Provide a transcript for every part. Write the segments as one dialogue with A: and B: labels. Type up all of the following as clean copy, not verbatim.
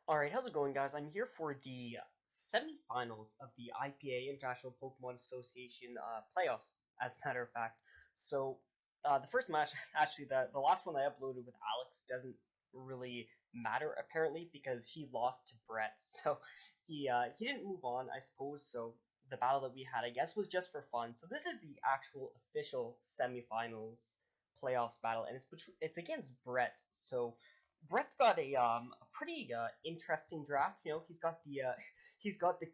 A: Alright, how's it going, guys? I'm here for the semifinals of the IPA International Pokemon Association playoffs, as a matter of fact. So, the first match, actually, the last one I uploaded with Alex doesn't really matter, apparently, because he lost to Brett. So, he didn't move on, I suppose. So, the battle that we had, I guess, was just for fun. So, this is the actual official semifinals playoffs battle, and it's against Brett. So, Brett's got a pretty interesting draft. You know, he's got the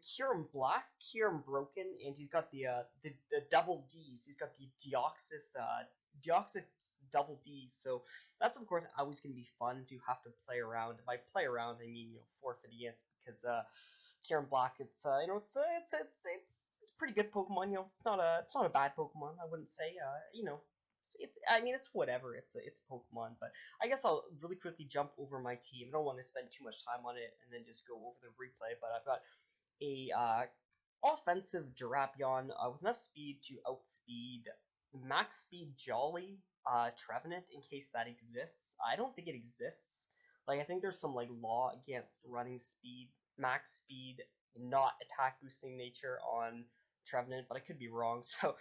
A: Kyurem Black, Kyurem Broken, and he's got the double D's. He's got the Deoxys double D's. So that's of course always gonna be fun to have to play around. By play around, I mean forfeit against because Kyurem Black, it's a pretty good Pokemon. You know, it's not a bad Pokemon. I wouldn't say. It's I mean it's whatever. It's a Pokemon, but I guess I'll really quickly jump over my team. I don't want to spend too much time on it and then just go over the replay. But I've got a offensive Drapion with enough speed to outspeed max speed Jolly Trevenant in case that exists. I don't think it exists. Like I think there's some like law against running speed, max speed, not attack boosting nature on Trevenant, but I could be wrong. So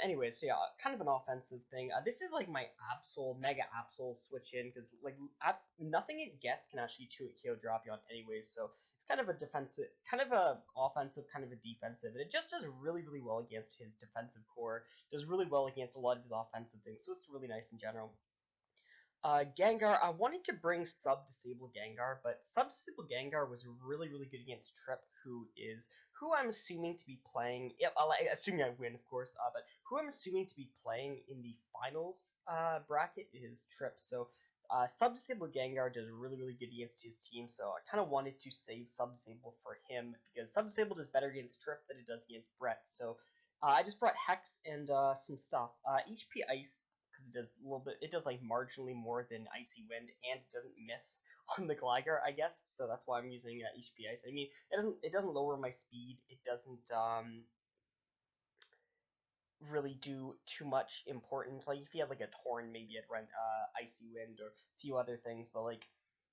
A: anyways, so yeah, kind of an offensive thing. This is like my Absol, Mega Absol switch in because like nothing it gets can actually 2-hit KO Drapion anyways. So it's kind of a defensive, kind of a offensive, kind of a defensive, and it just does really really well against his defensive core. Does really well against a lot of his offensive things. So it's really nice in general. Gengar, I wanted to bring sub-disable Gengar, but sub-disable Gengar was really, really good against Trip, who I'm assuming to be playing. Yeah, assuming I win, of course. But who I'm assuming to be playing in the finals bracket is Trip. So sub-disable Gengar does really, really good against his team. So I kind of wanted to save sub-disable for him because sub-disable does better against Trip than it does against Brett. So I just brought Hex and some stuff. HP Ice because it does a little bit. It does like marginally more than Icy Wind, and it doesn't miss on the Gligar, I guess. So that's why I'm using HP Ice. I mean, it doesn't lower my speed. It doesn't really do too much important. Like if you had like a Torn, maybe I'd run Icy Wind or a few other things, but like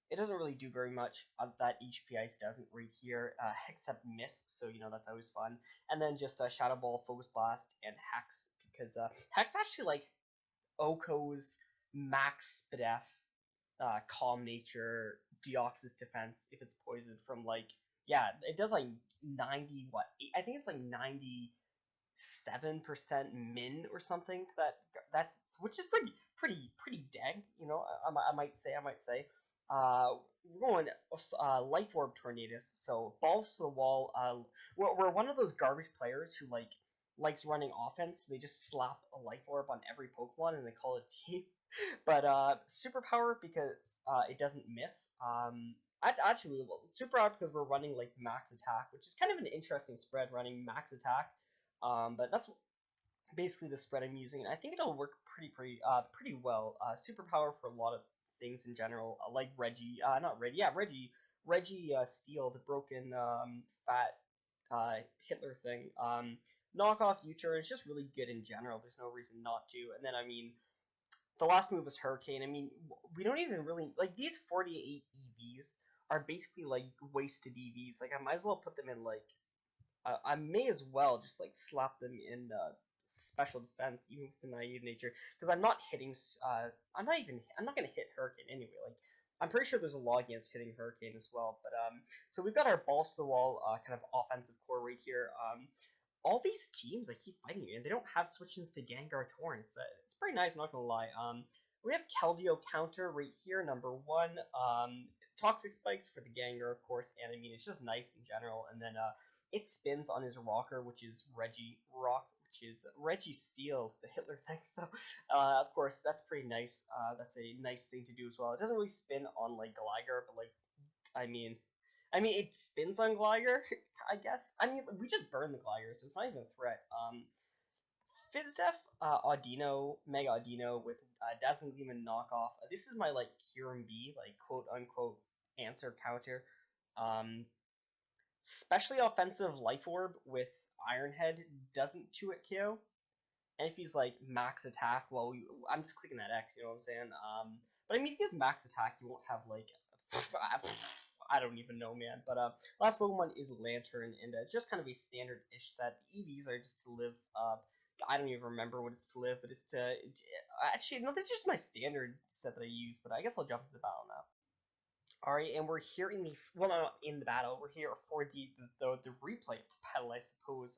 A: it doesn't really do very much that HP Ice doesn't right here, except miss. So that's always fun. And then just Shadow Ball, Focus Blast, and Hex because Hex actually like Oko's max Spadef, calm nature, Deoxys defense if it's poisoned from like yeah, it does like 90 what I think it's like 97% min or something to that's which is pretty dang, I might say. We're going Life Orb Tornadus, so balls to the wall. We're one of those garbage players who likes running offense. They just slap a Life Orb on every Pokemon and they call it team. But superpower because it doesn't miss. Actually, superpower because we're running like max attack, which is kind of an interesting spread running max attack. But that's basically the spread I'm using, and I think it'll work pretty well. Superpower for a lot of things in general, like Reggie, not Reggie, yeah, Reggie Steel, the broken fat Hitler thing. Knockoff U-turn is just really good in general. There's no reason not to. And then I mean, the last move was Hurricane. I mean, we don't even really like these 48 EVs are basically like wasted EVs. Like I might as well put them in like I may as well just like slap them in special defense, even with the naive nature, because I'm not hitting. I'm not gonna hit Hurricane anyway. Like I'm pretty sure there's a law against hitting Hurricane as well. But so we've got our balls to the wall kind of offensive core right here. All these teams I keep fighting and they don't have switch-ins to Gengar Torn. It's pretty nice, not gonna lie. We have Keldeo counter right here, number one. Toxic spikes for the Gengar, of course, and I mean it's just nice in general. And then it spins on his rocker, which is Reggie Steel, the Hitler thing. So, of course, that's pretty nice. That's a nice thing to do as well. It doesn't really spin on like Gligar, but like, I mean, it spins on Gligar, I guess. I mean, we just burn the Gligar, so it's not even a threat. Fizdef, Audino, Mega Audino with Dazzling Gleam and Knockoff. This is my like Kyurem B, like quote unquote answer counter. Um, Especially offensive Life Orb with Iron Head doesn't 2-hit KO. And if he's like max attack, well, I'm just clicking that X, you know what I'm saying? But I mean, if he has max attack, you won't have like, I I don't even know, man. But last Pokemon is Lantern, and it's just kind of a standard-ish set. The EVs are just to live. I don't even remember what it's to live, but it's to. Actually, no, this is just my standard set that I use. But I guess I'll jump into the battle now. Alright, and we're here in the not in the battle. We're here for the replay of the battle, I suppose.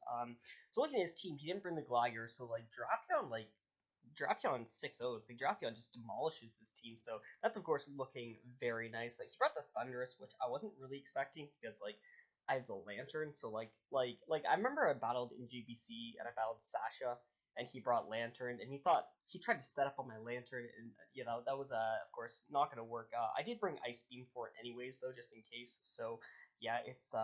A: So looking at his team, he didn't bring the Glider, so like Drapion 6-0s. Like Drapion just demolishes this team, so that's of course looking very nice. Like he brought the Thunderous, which I wasn't really expecting because like I have the Lantern, so like I remember I battled in GBC and I battled Sasha, and he brought Lantern, and he tried to set up on my Lantern, and you know that was of course not gonna work. I did bring Ice Beam for it anyways though, just in case. So yeah, it's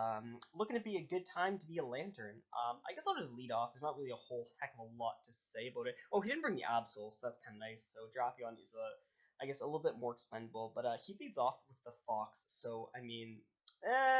A: looking to be a good time to be a Lantern. I guess I'll just lead off. There's not really a whole heck of a lot to say about it. Oh, he didn't bring the Absol, so that's kind of nice. So Drapion is I guess a little bit more expendable, but he leads off with the Fox. So I mean,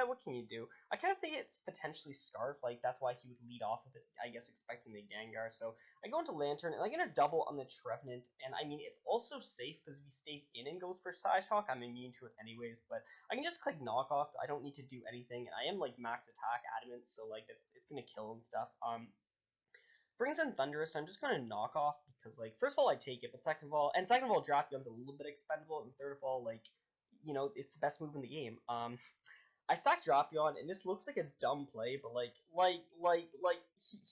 A: what can you do? I kind of think it's potentially Scarf, like that's why he would lead off with it, I guess expecting the Gengar. So I go into Lantern, and I get a double on the Trevenant, and I mean, it's also safe, because if he stays in and goes for Psyshock, I'm immune to it anyways, but I can just click Knock Off, I don't need to do anything, and I am, like, max attack Adamant, so, like, it's gonna kill and stuff. Brings in Thunderous, so I'm just gonna Knock Off, because, like, first of all, I take it, but second of all, Draft a little bit expendable, and third of all, like, you know, it's the best move in the game. I sack Drapion, and this looks like a dumb play, but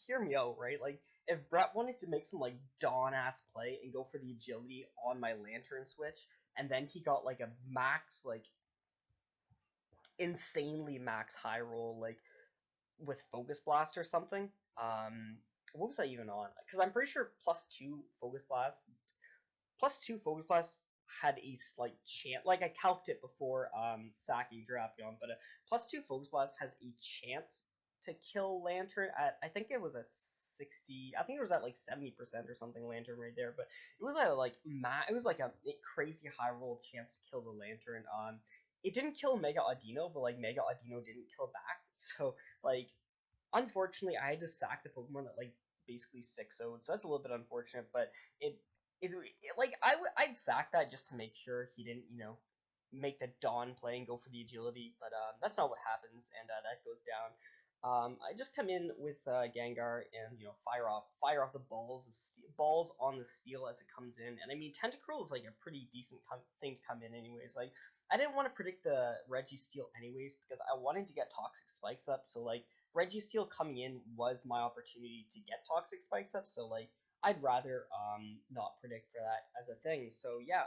A: hear me out, right? Like, if Brett wanted to make some like Dawn-ass play and go for the agility on my Lantern switch, and then he got like a max, like insanely max high roll, like with Focus Blast or something. What was I even on? Because I'm pretty sure +2 Focus Blast had a slight chance. Like I calced it before sacking Drapion, but a +2 Focus Blast has a chance to kill Lantern at, I think it was a 60. I think it was at like 70% or something Lantern right there. But it was it was like a crazy high roll chance to kill the Lantern. It didn't kill Mega Audino, but like Mega Audino didn't kill back. So like unfortunately, I had to sack the Pokemon that like basically 6-0'd, so that's a little bit unfortunate. But it, like I'd sack that just to make sure he didn't, you know, make the Dawn play and go for the agility. But that's not what happens, and that goes down. I just come in with Gengar and, you know, fire off the balls on the steel as it comes in. And I mean, Tentacruel is like a pretty decent thing to come in anyways. Like I didn't want to predict the Registeel anyways because I wanted to get Toxic Spikes up. So like Registeel coming in was my opportunity to get Toxic Spikes up. So like I'd rather not predict for that as a thing. So yeah,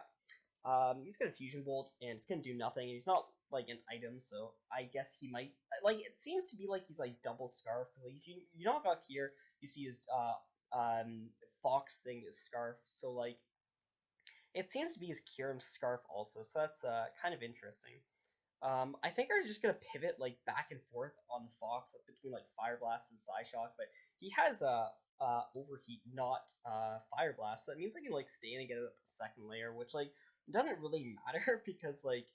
A: he's got a Fusion Bolt, and it's gonna do nothing, and he's not, like, an item, so I guess he might, like, it seems to be like he's, like, double Scarf, like, if you knock off here, you see his, Fox thing is Scarf, so, like, it seems to be his Kyurem Scarf also, so that's, kind of interesting. I think I'm just gonna pivot, like, back and forth on the Fox between, like, Fire Blast and Psyshock, but he has, Overheat, not, Fire Blast, so it means I can, like, stay in and get it up a second layer, which, like, doesn't really matter because like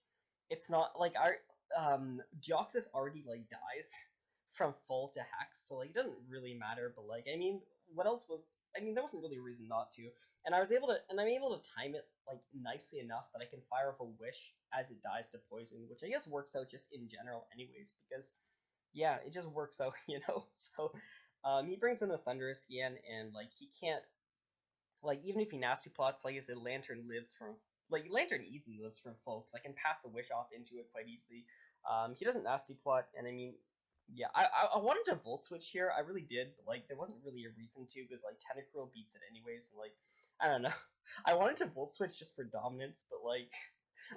A: it's not like our Deoxys already like dies from full to Hex, so like it doesn't really matter. But like I mean, what else was? I mean, there wasn't really a reason not to, and I'm able to time it like nicely enough that I can fire off a Wish as it dies to poison, which I guess works out just in general, anyways, because yeah, it just works out, you know. So he brings in the Thunderous again, and like he can't, like, even if he nasty plots, like I said, Lantern lives from, like, Lantern easily lives from folks. I can pass the Wish off into it quite easily. He doesn't nasty plot, and I mean, yeah, I wanted to Volt Switch here, I really did, but, like, there wasn't really a reason to, because, like, Tentacruel beats it anyways, and, like, I don't know. I wanted to Volt Switch just for dominance, but, like,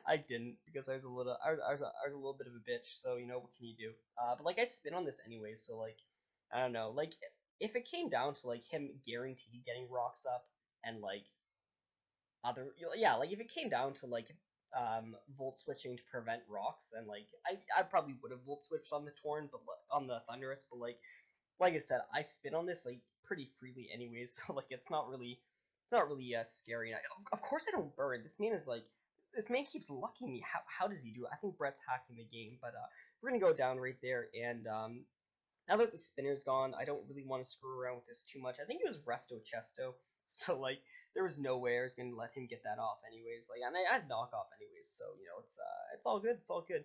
A: I didn't, because I was a little, I was a little bit of a bitch, so, you know, what can you do? But, like, I spin on this anyways, so, like, I don't know, like, if it came down to, like, him guaranteed getting rocks up, and like yeah, like if it came down to like volt switching to prevent rocks, then like I probably would have volt switched on the Torn, but on the Thunderous, but like I said, I spin on this like pretty freely anyways, so like it's not really scary. Of course I don't burn. This man keeps lucking me. How does he do it? I think Brett's hacking the game, but we're gonna go down right there, and now that the spinner's gone, I don't really want to screw around with this too much. I think it was Resto Chesto, so like there was no way I was going to let him get that off anyways. Like, and I had knock off anyways, so you know it's all good. It's all good.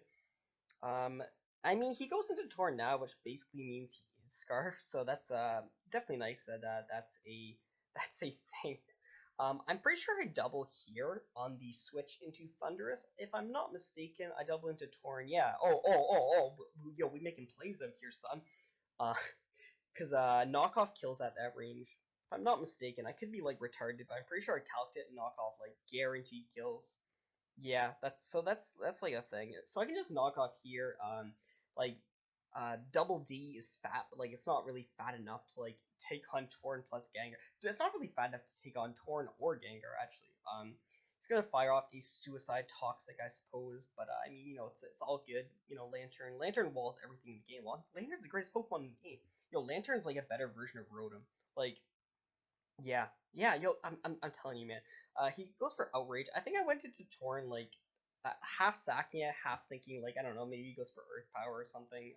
A: Um, I mean, he goes into Torn now, which basically means he is Scarf, so that's definitely nice that that's a that's a thing. I'm pretty sure I double here on the switch into Thunderous. If I'm not mistaken, I double into Torn. Yeah. Yo, we making plays out here, son. Uh, because knockoff kills at that range. If I'm not mistaken, I could be like retarded, but I'm pretty sure I calced it and knockoff like guaranteed kills. Yeah, that's like a thing. So I can just knock off here. Like double D is fat, but like it's not really fat enough to like take on Torn plus Gengar. It's not really fat enough to take on Torn or Gengar actually. It's gonna fire off a Suicide Toxic, I suppose, but I mean, it's all good. Lantern walls everything in the game. Lantern's the greatest Pokemon in the game. Lantern's like a better version of Rotom. Like yeah, yeah, yo, I'm telling you, man. He goes for outrage. I think I went into Torn like half sacking it, half thinking like I don't know, maybe he goes for Earth Power or something.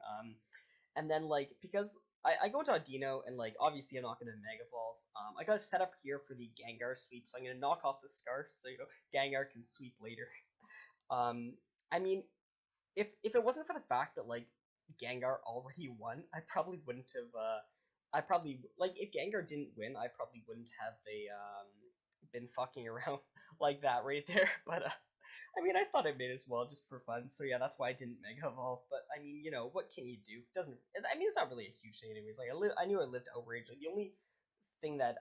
A: And then like because I go into Audino and like obviously I'm not gonna Mega Evolve. I got to set up here for the Gengar sweep, so I'm gonna knock off the Scarf so Gengar can sweep later. Um, I mean, if it wasn't for the fact that like Gengar already won, I probably wouldn't have. I probably like if Gengar didn't win, I probably wouldn't have been fucking around like that right there. But I mean, I thought I made as well just for fun. So yeah, that's why I didn't Mega Evolve. But I mean, what can you do? Doesn't I mean, it's not really a huge thing anyways. Like I knew I lived Outrage. Like the only thing that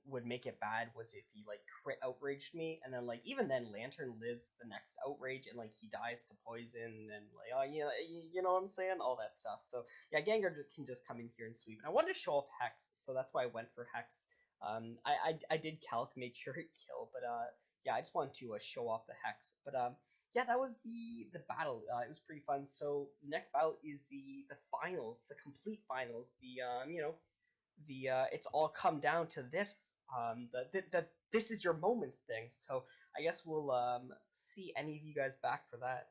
A: would make it bad was if he like crit outraged me, and then like even then Lantern lives the next outrage, and like he dies to poison, and like you know what I'm saying, all that stuff. So yeah, Gengar can just come in here and sweep. And I wanted to show off Hex, so that's why I went for Hex. I did calc, make sure it killed, but yeah, I just wanted to show off the Hex. But yeah, that was the battle. It was pretty fun. So next battle is the finals, the complete finals. The it's all come down to this the this is your moment thing. So I guess we'll see any of you guys back for that.